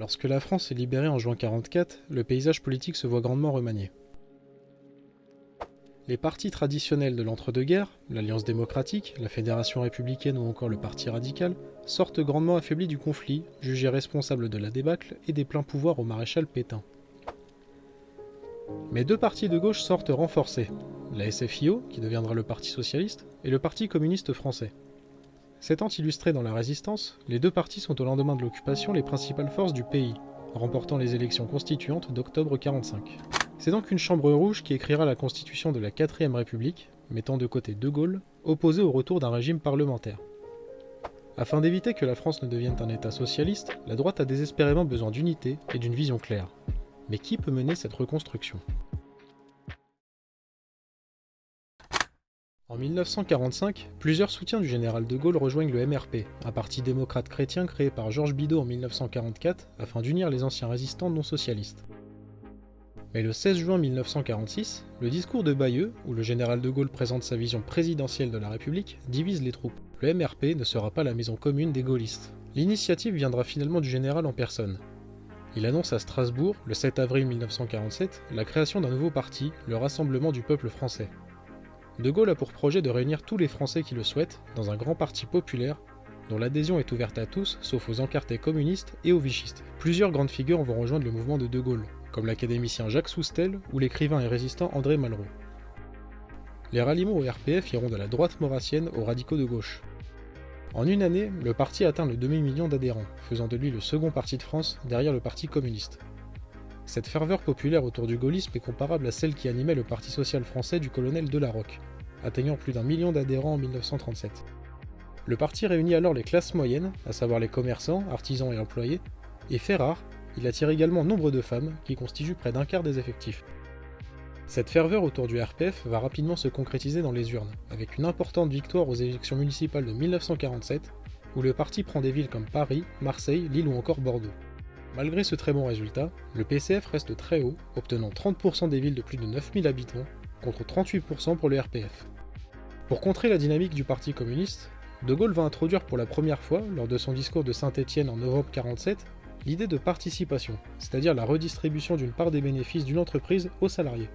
Lorsque la France est libérée en juin 1944, le paysage politique se voit grandement remanié. Les partis traditionnels de l'entre-deux-guerres, l'Alliance démocratique, la Fédération républicaine ou encore le Parti radical, sortent grandement affaiblis du conflit, jugés responsables de la débâcle et des pleins pouvoirs au maréchal Pétain. Mais deux partis de gauche sortent renforcés, la SFIO, qui deviendra le Parti socialiste, et le Parti communiste français. S'étant illustrés dans la résistance, les deux partis sont au lendemain de l'occupation les principales forces du pays, remportant les élections constituantes d'octobre 1945. C'est donc une chambre rouge qui écrira la constitution de la 4ème République, mettant de côté De Gaulle, opposé au retour d'un régime parlementaire. Afin d'éviter que la France ne devienne un État socialiste, la droite a désespérément besoin d'unité et d'une vision claire. Mais qui peut mener cette reconstruction ? En 1945, plusieurs soutiens du général de Gaulle rejoignent le MRP, un parti démocrate chrétien créé par Georges Bidault en 1944 afin d'unir les anciens résistants non socialistes. Mais le 16 juin 1946, le discours de Bayeux, où le général de Gaulle présente sa vision présidentielle de la République, divise les troupes. Le MRP ne sera pas la maison commune des gaullistes. L'initiative viendra finalement du général en personne. Il annonce à Strasbourg, le 7 avril 1947, la création d'un nouveau parti, le Rassemblement du peuple français. De Gaulle a pour projet de réunir tous les Français qui le souhaitent dans un grand parti populaire dont l'adhésion est ouverte à tous sauf aux encartés communistes et aux vichistes. Plusieurs grandes figures vont rejoindre le mouvement de Gaulle, comme l'académicien Jacques Soustel ou l'écrivain et résistant André Malraux. Les ralliements au RPF iront de la droite maurassienne aux radicaux de gauche. En une année, le parti atteint le demi-million d'adhérents, faisant de lui le second parti de France derrière le Parti communiste. Cette ferveur populaire autour du gaullisme est comparable à celle qui animait le Parti social français du colonel Delarocque, atteignant plus d'1 million d'adhérents en 1937. Le parti réunit alors les classes moyennes, à savoir les commerçants, artisans et employés, et fait rare, il attire également nombre de femmes, qui constituent près d'un quart des effectifs. Cette ferveur autour du RPF va rapidement se concrétiser dans les urnes, avec une importante victoire aux élections municipales de 1947, où le parti prend des villes comme Paris, Marseille, Lille ou encore Bordeaux. Malgré ce très bon résultat, le PCF reste très haut, obtenant 30% des villes de plus de 9000 habitants, contre 38% pour le RPF. Pour contrer la dynamique du Parti communiste, De Gaulle va introduire pour la première fois, lors de son discours de Saint-Étienne en novembre 1947, l'idée de participation, c'est-à-dire la redistribution d'une part des bénéfices d'une entreprise aux salariés.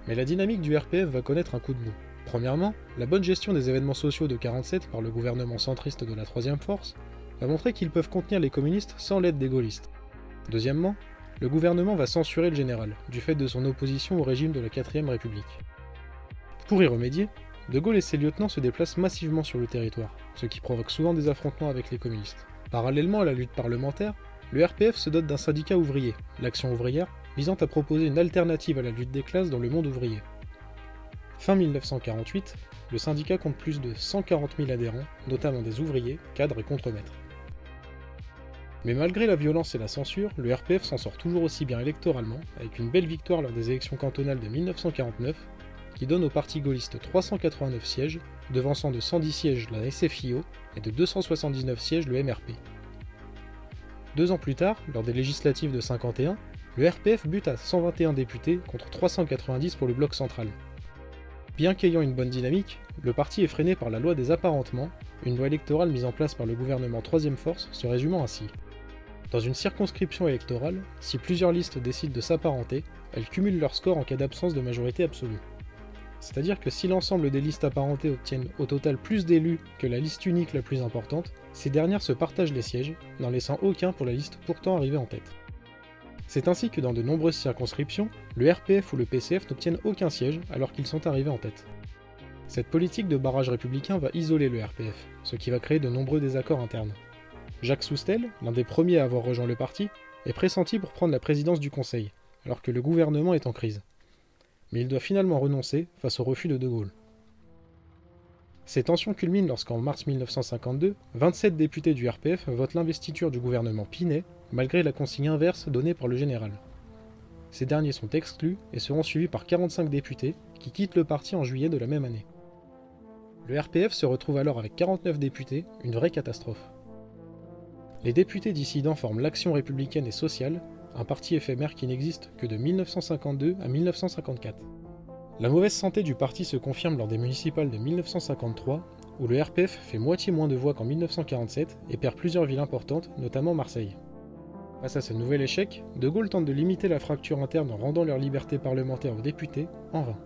Mais la dynamique du RPF va connaître un coup de mou. Premièrement, la bonne gestion des événements sociaux de 1947 par le gouvernement centriste de la Troisième Force va montrer qu'ils peuvent contenir les communistes sans l'aide des gaullistes. Deuxièmement, le gouvernement va censurer le général, du fait de son opposition au régime de la 4ème République. Pour y remédier, De Gaulle et ses lieutenants se déplacent massivement sur le territoire, ce qui provoque souvent des affrontements avec les communistes. Parallèlement à la lutte parlementaire, le RPF se dote d'un syndicat ouvrier, l'Action ouvrière, visant à proposer une alternative à la lutte des classes dans le monde ouvrier. Fin 1948, le syndicat compte plus de 140 000 adhérents, notamment des ouvriers, cadres et contremaîtres. Mais malgré la violence et la censure, le RPF s'en sort toujours aussi bien électoralement, avec une belle victoire lors des élections cantonales de 1949, qui donne au parti gaulliste 389 sièges, devançant de 110 sièges la SFIO et de 279 sièges le MRP. 2 ans plus tard, lors des législatives de 1951, le RPF bute à 121 députés contre 390 pour le bloc central. Bien qu'ayant une bonne dynamique, le parti est freiné par la loi des apparentements, une loi électorale mise en place par le gouvernement Troisième Force se résumant ainsi. Dans une circonscription électorale, si plusieurs listes décident de s'apparenter, elles cumulent leur score en cas d'absence de majorité absolue. C'est-à-dire que si l'ensemble des listes apparentées obtiennent au total plus d'élus que la liste unique la plus importante, ces dernières se partagent les sièges, n'en laissant aucun pour la liste pourtant arrivée en tête. C'est ainsi que dans de nombreuses circonscriptions, le RPF ou le PCF n'obtiennent aucun siège alors qu'ils sont arrivés en tête. Cette politique de barrage républicain va isoler le RPF, ce qui va créer de nombreux désaccords internes. Jacques Soustel, l'un des premiers à avoir rejoint le parti, est pressenti pour prendre la présidence du Conseil, alors que le gouvernement est en crise. Mais il doit finalement renoncer face au refus de De Gaulle. Ces tensions culminent lorsqu'en mars 1952, 27 députés du RPF votent l'investiture du gouvernement Pinet, malgré la consigne inverse donnée par le général. Ces derniers sont exclus et seront suivis par 45 députés qui quittent le parti en juillet de la même année. Le RPF se retrouve alors avec 49 députés, une vraie catastrophe. Les députés dissidents forment l'Action républicaine et sociale, un parti éphémère qui n'existe que de 1952 à 1954. La mauvaise santé du parti se confirme lors des municipales de 1953, où le RPF fait moitié moins de voix qu'en 1947 et perd plusieurs villes importantes, notamment Marseille. Face à ce nouvel échec, De Gaulle tente de limiter la fracture interne en rendant leur liberté parlementaire aux députés, en vain.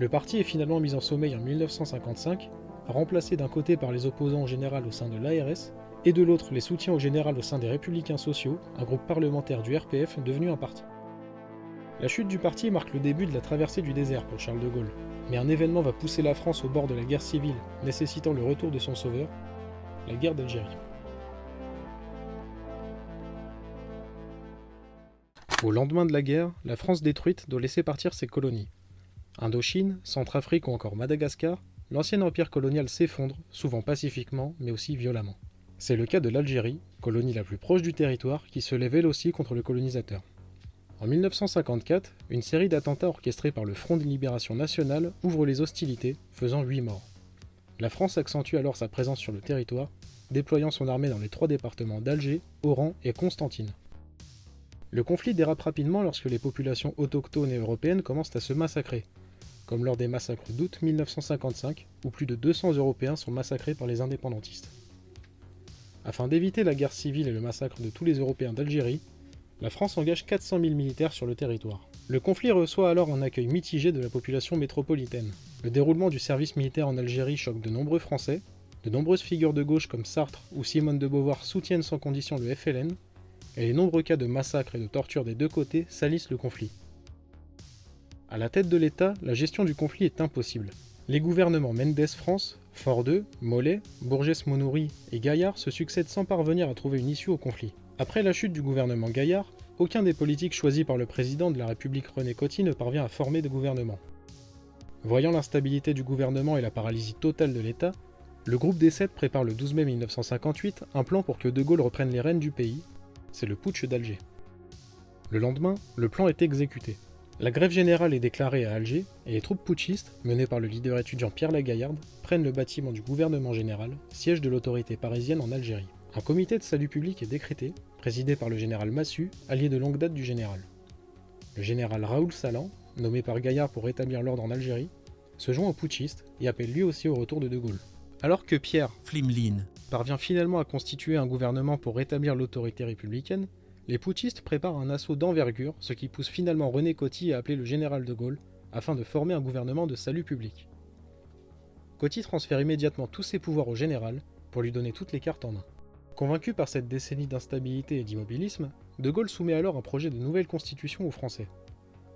Le parti est finalement mis en sommeil en 1955, remplacé d'un côté par les opposants au général au sein de l'ARS, et de l'autre les soutiens au général au sein des Républicains sociaux, un groupe parlementaire du RPF devenu un parti. La chute du parti marque le début de la traversée du désert pour Charles de Gaulle, mais un événement va pousser la France au bord de la guerre civile, nécessitant le retour de son sauveur, la guerre d'Algérie. Au lendemain de la guerre, la France détruite doit laisser partir ses colonies. Indochine, Centrafrique ou encore Madagascar, l'ancien empire colonial s'effondre, souvent pacifiquement, mais aussi violemment. C'est le cas de l'Algérie, colonie la plus proche du territoire, qui se lève elle aussi contre le colonisateur. En 1954, une série d'attentats orchestrés par le Front de Libération Nationale ouvre les hostilités, faisant 8 morts. La France accentue alors sa présence sur le territoire, déployant son armée dans les 3 départements d'Alger, Oran et Constantine. Le conflit dérape rapidement lorsque les populations autochtones et européennes commencent à se massacrer, comme lors des massacres d'août 1955, où plus de 200 Européens sont massacrés par les indépendantistes. Afin d'éviter la guerre civile et le massacre de tous les Européens d'Algérie, la France engage 400 000 militaires sur le territoire. Le conflit reçoit alors un accueil mitigé de la population métropolitaine. Le déroulement du service militaire en Algérie choque de nombreux Français, de nombreuses figures de gauche comme Sartre ou Simone de Beauvoir soutiennent sans condition le FLN, et les nombreux cas de massacres et de torture des deux côtés salissent le conflit. À la tête de l'État, la gestion du conflit est impossible. Les gouvernements Mendes France, Ford II, Mollet, Bourges-Monouri et Gaillard se succèdent sans parvenir à trouver une issue au conflit. Après la chute du gouvernement Gaillard, aucun des politiques choisis par le président de la République René Coty ne parvient à former de gouvernement. Voyant l'instabilité du gouvernement et la paralysie totale de l'État, le groupe des 7 prépare le 12 mai 1958 un plan pour que De Gaulle reprenne les rênes du pays. C'est le putsch d'Alger. Le lendemain, le plan est exécuté. La grève générale est déclarée à Alger et les troupes putschistes, menées par le leader étudiant Pierre Lagaillarde, prennent le bâtiment du gouvernement général, siège de l'autorité parisienne en Algérie. Un comité de salut public est décrété, présidé par le général Massu, allié de longue date du général. Le général Raoul Salan, nommé par Gaillard pour rétablir l'ordre en Algérie, se joint aux putschistes et appelle lui aussi au retour de De Gaulle. Alors que Pierre Flimlin parvient finalement à constituer un gouvernement pour rétablir l'autorité républicaine, les putschistes préparent un assaut d'envergure, ce qui pousse finalement René Coty à appeler le général de Gaulle afin de former un gouvernement de salut public. Coty transfère immédiatement tous ses pouvoirs au général pour lui donner toutes les cartes en main. Convaincu par cette décennie d'instabilité et d'immobilisme, De Gaulle soumet alors un projet de nouvelle constitution aux Français.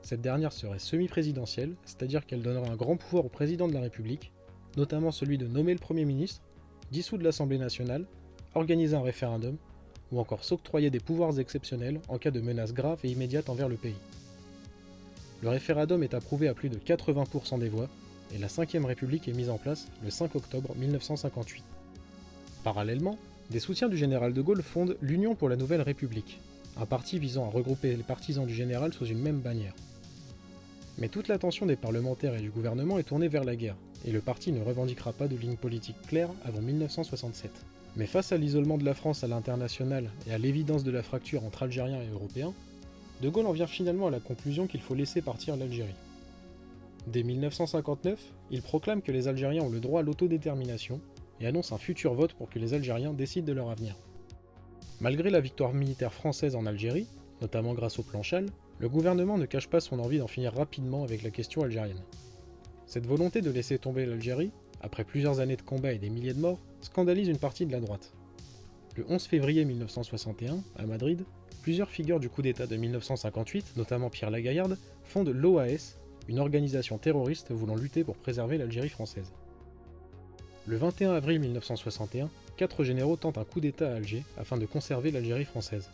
Cette dernière serait semi-présidentielle, c'est-à-dire qu'elle donnerait un grand pouvoir au président de la République, notamment celui de nommer le Premier ministre, dissoudre l'Assemblée nationale, organiser un référendum, ou encore s'octroyer des pouvoirs exceptionnels en cas de menaces graves et immédiates envers le pays. Le référendum est approuvé à plus de 80% des voix, et la 5ème République est mise en place le 5 octobre 1958. Parallèlement, des soutiens du général de Gaulle fondent l'Union pour la Nouvelle République, un parti visant à regrouper les partisans du général sous une même bannière. Mais toute l'attention des parlementaires et du gouvernement est tournée vers la guerre, et le parti ne revendiquera pas de ligne politique claire avant 1967. Mais face à l'isolement de la France à l'international et à l'évidence de la fracture entre Algériens et Européens, De Gaulle en vient finalement à la conclusion qu'il faut laisser partir l'Algérie. Dès 1959, il proclame que les Algériens ont le droit à l'autodétermination et annonce un futur vote pour que les Algériens décident de leur avenir. Malgré la victoire militaire française en Algérie, notamment grâce au plan Chal, le gouvernement ne cache pas son envie d'en finir rapidement avec la question algérienne. Cette volonté de laisser tomber l'Algérie, après plusieurs années de combats et des milliers de morts, scandalise une partie de la droite. Le 11 février 1961, à Madrid, plusieurs figures du coup d'État de 1958, notamment Pierre Lagaillarde, fondent l'OAS, une organisation terroriste voulant lutter pour préserver l'Algérie française. Le 21 avril 1961, 4 généraux tentent un coup d'État à Alger afin de conserver l'Algérie française.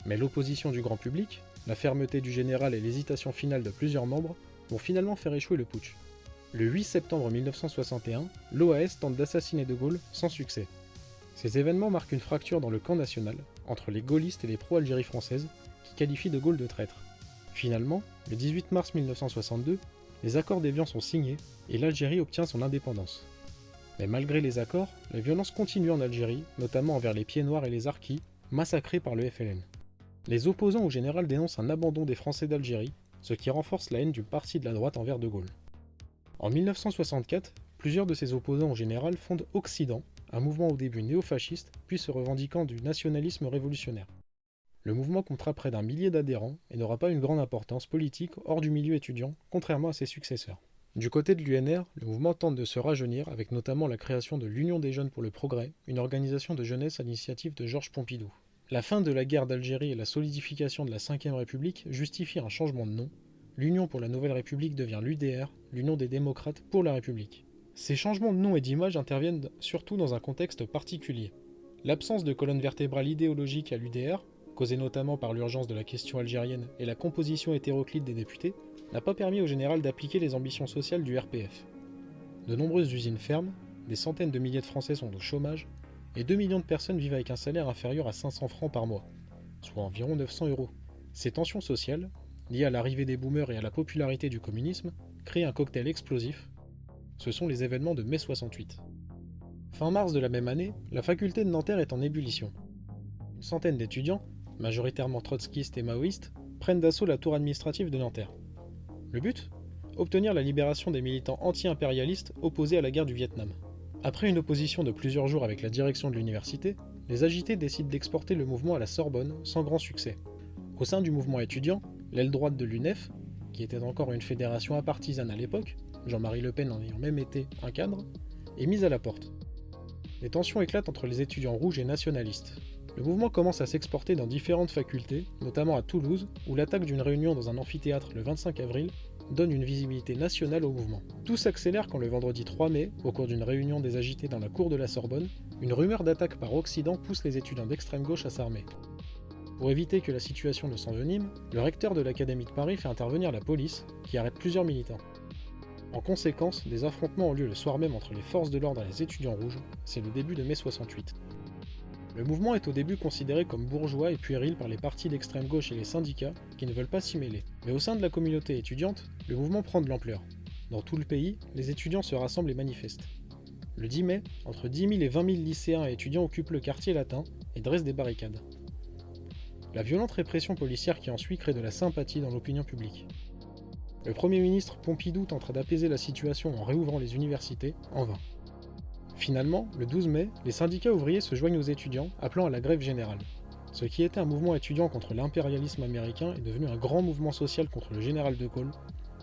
Mais l'opposition du grand public, la fermeté du général et l'hésitation finale de plusieurs membres vont finalement faire échouer le putsch. Le 8 septembre 1961, l'OAS tente d'assassiner De Gaulle sans succès. Ces événements marquent une fracture dans le camp national, entre les gaullistes et les pro-Algérie française, qui qualifient De Gaulle de traître. Finalement, le 18 mars 1962, les accords d'Évian sont signés et l'Algérie obtient son indépendance. Mais malgré les accords, la violence continue en Algérie, notamment envers les Pieds-Noirs et les Harkis, massacrés par le FLN. Les opposants au général dénoncent un abandon des Français d'Algérie, ce qui renforce la haine du parti de la droite envers De Gaulle. En 1964, plusieurs de ces opposants au général fondent Occident, un mouvement au début néofasciste, puis se revendiquant du nationalisme révolutionnaire. Le mouvement comptera près d'un millier d'adhérents et n'aura pas une grande importance politique hors du milieu étudiant, contrairement à ses successeurs. Du côté de l'UNR, le mouvement tente de se rajeunir avec notamment la création de l'Union des jeunes pour le progrès, une organisation de jeunesse à l'initiative de Georges Pompidou. La fin de la guerre d'Algérie et la solidification de la Ve République justifient un changement de nom. L'Union pour la Nouvelle République devient l'UDR, l'Union des démocrates pour la République. Ces changements de nom et d'image interviennent surtout dans un contexte particulier. L'absence de colonne vertébrale idéologique à l'UDR, causée notamment par l'urgence de la question algérienne et la composition hétéroclite des députés, n'a pas permis au général d'appliquer les ambitions sociales du RPF. De nombreuses usines ferment, des centaines de milliers de Français sont au chômage, et 2 millions de personnes vivent avec un salaire inférieur à 500 francs par mois, soit environ 900 euros. Ces tensions sociales, liées à l'arrivée des boomers et à la popularité du communisme, créent un cocktail explosif. Ce sont les événements de mai 68. Fin mars de la même année, la faculté de Nanterre est en ébullition. Une centaine d'étudiants, majoritairement trotskistes et maoïstes, prennent d'assaut la tour administrative de Nanterre. Le but ? Obtenir la libération des militants anti-impérialistes opposés à la guerre du Vietnam. Après une opposition de plusieurs jours avec la direction de l'université, les agités décident d'exporter le mouvement à la Sorbonne sans grand succès. Au sein du mouvement étudiant, l'aile droite de l'UNEF, qui était encore une fédération apartisane à l'époque, Jean-Marie Le Pen en ayant même été un cadre, est mise à la porte. Les tensions éclatent entre les étudiants rouges et nationalistes. Le mouvement commence à s'exporter dans différentes facultés, notamment à Toulouse, où l'attaque d'une réunion dans un amphithéâtre le 25 avril donne une visibilité nationale au mouvement. Tout s'accélère quand le vendredi 3 mai, au cours d'une réunion des agités dans la cour de la Sorbonne, une rumeur d'attaque par Occident pousse les étudiants d'extrême gauche à s'armer. Pour éviter que la situation ne s'envenime, le recteur de l'Académie de Paris fait intervenir la police, qui arrête plusieurs militants. En conséquence, des affrontements ont lieu le soir même entre les forces de l'ordre et les étudiants rouges, c'est le début de mai 68. Le mouvement est au début considéré comme bourgeois et puéril par les partis d'extrême gauche et les syndicats qui ne veulent pas s'y mêler. Mais au sein de la communauté étudiante, le mouvement prend de l'ampleur. Dans tout le pays, les étudiants se rassemblent et manifestent. Le 10 mai, entre 10 000 et 20 000 lycéens et étudiants occupent le quartier latin et dressent des barricades. La violente répression policière qui ensuit crée de la sympathie dans l'opinion publique. Le Premier ministre Pompidou tentera d'apaiser la situation en réouvrant les universités, en vain. Finalement, le 12 mai, les syndicats ouvriers se joignent aux étudiants, appelant à la grève générale. Ce qui était un mouvement étudiant contre l'impérialisme américain est devenu un grand mouvement social contre le général de Gaulle,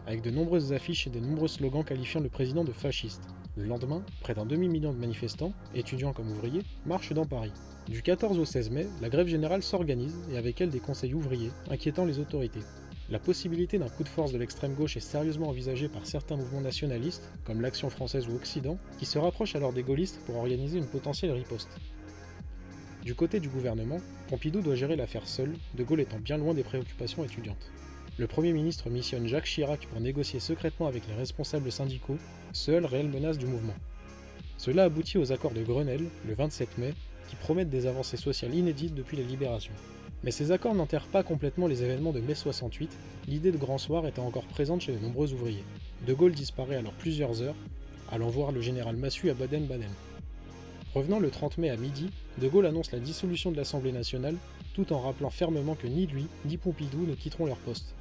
avec de nombreuses affiches et de nombreux slogans qualifiant le président de fasciste. Le lendemain, près d'un demi-million de manifestants, étudiants comme ouvriers, marchent dans Paris. Du 14 au 16 mai, la grève générale s'organise et avec elle des conseils ouvriers, inquiétant les autorités. La possibilité d'un coup de force de l'extrême gauche est sérieusement envisagée par certains mouvements nationalistes, comme l'Action française ou Occident, qui se rapprochent alors des gaullistes pour organiser une potentielle riposte. Du côté du gouvernement, Pompidou doit gérer l'affaire seul, De Gaulle étant bien loin des préoccupations étudiantes. Le Premier ministre missionne Jacques Chirac pour négocier secrètement avec les responsables syndicaux, seule réelle menace du mouvement. Cela aboutit aux accords de Grenelle, le 27 mai, qui promettent des avancées sociales inédites depuis la libération. Mais ces accords n'enterrent pas complètement les événements de mai 68, l'idée de grand soir étant encore présente chez de nombreux ouvriers. De Gaulle disparaît alors plusieurs heures, allant voir le général Massu à Baden-Baden. Revenant le 30 mai à midi, De Gaulle annonce la dissolution de l'Assemblée nationale, tout en rappelant fermement que ni lui, ni Pompidou ne quitteront leur poste.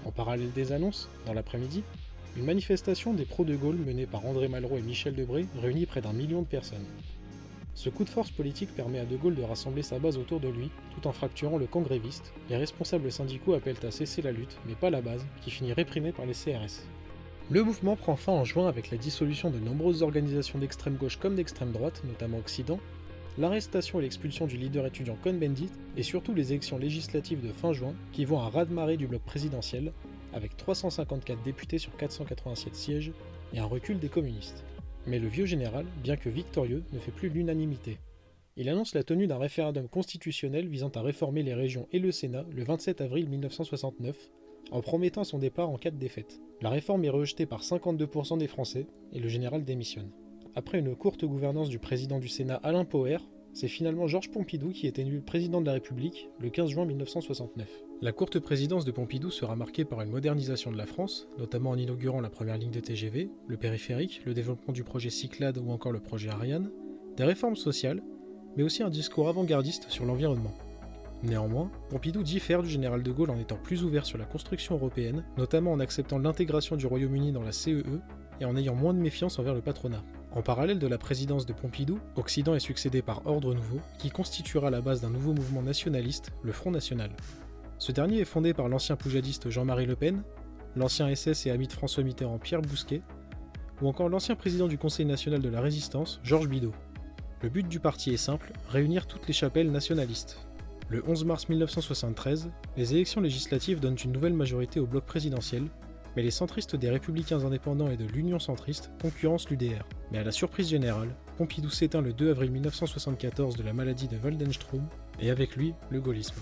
En parallèle des annonces, dans l'après-midi, une manifestation des pro-De Gaulle menée par André Malraux et Michel Debré réunit près d'1 million de personnes. Ce coup de force politique permet à De Gaulle de rassembler sa base autour de lui, tout en fracturant le camp gréviste. Les responsables syndicaux appellent à cesser la lutte, mais pas la base, qui finit réprimée par les CRS. Le mouvement prend fin en juin avec la dissolution de nombreuses organisations d'extrême gauche comme d'extrême droite, notamment Occident, l'arrestation et l'expulsion du leader étudiant Cohn-Bendit, et surtout les élections législatives de fin juin, qui vont à un raz-de-marée du bloc présidentiel, avec 354 députés sur 487 sièges, et un recul des communistes. Mais le vieux général, bien que victorieux, ne fait plus l'unanimité. Il annonce la tenue d'un référendum constitutionnel visant à réformer les régions et le Sénat le 27 avril 1969, en promettant son départ en cas de défaite. La réforme est rejetée par 52% des Français, et le général démissionne. Après une courte gouvernance du président du Sénat Alain Poher, c'est finalement Georges Pompidou qui est élu président de la République le 15 juin 1969. La courte présidence de Pompidou sera marquée par une modernisation de la France, notamment en inaugurant la première ligne de TGV, le périphérique, le développement du projet Cyclade ou encore le projet Ariane, des réformes sociales, mais aussi un discours avant-gardiste sur l'environnement. Néanmoins, Pompidou diffère du général de Gaulle en étant plus ouvert sur la construction européenne, notamment en acceptant l'intégration du Royaume-Uni dans la CEE et en ayant moins de méfiance envers le patronat. En parallèle de la présidence de Pompidou, Occident est succédé par Ordre Nouveau, qui constituera la base d'un nouveau mouvement nationaliste, le Front National. Ce dernier est fondé par l'ancien poujadiste Jean-Marie Le Pen, l'ancien SS et ami de François Mitterrand Pierre Bousquet, ou encore l'ancien président du Conseil national de la Résistance, Georges Bidault. Le but du parti est simple, réunir toutes les chapelles nationalistes. Le 11 mars 1973, les élections législatives donnent une nouvelle majorité au bloc présidentiel, mais les centristes des Républicains indépendants et de l'Union centriste concurrencent l'UDR. Mais à la surprise générale, Pompidou s'éteint le 2 avril 1974 de la maladie de Waldenström, et avec lui, le gaullisme.